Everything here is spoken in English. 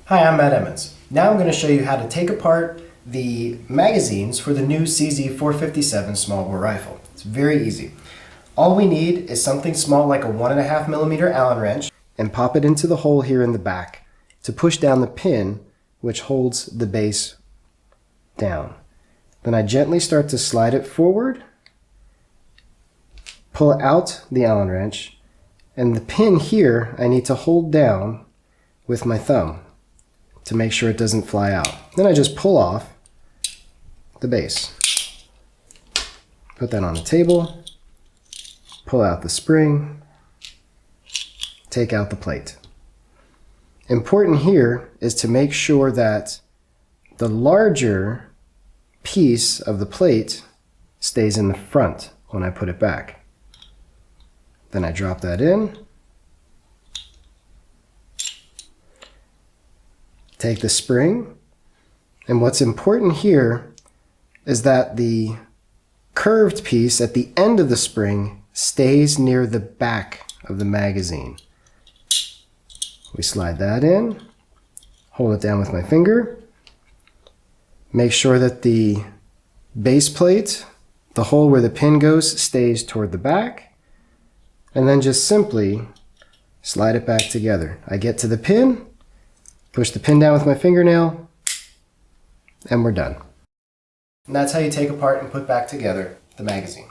Hi, I'm Matt Emmons. Now I'm going to show you how to take apart the magazines for the new CZ457 small bore rifle. It's very easy. All we need is something small like a 1.5mm Allen wrench and pop it into the hole here in the back to push down the pin which holds the base down. Then I gently start to slide it forward, pull out the Allen wrench, and the pin here I need to hold down with my thumb to make sure it doesn't fly out. Then I just pull off the base. Put that on the table, pull out the spring, take out the plate. Important here is to make sure that the larger piece of the plate stays in the front when I put it back. Then I drop that in, take the spring, and what's important here is that the curved piece at the end of the spring stays near the back of the magazine. We slide that in, hold it down with my finger, make sure that the base plate, the hole where the pin goes, stays toward the back, and then just simply slide it back together. I get to the pin, push the pin down with my fingernail, and we're done. And that's how you take apart and put back together the magazine.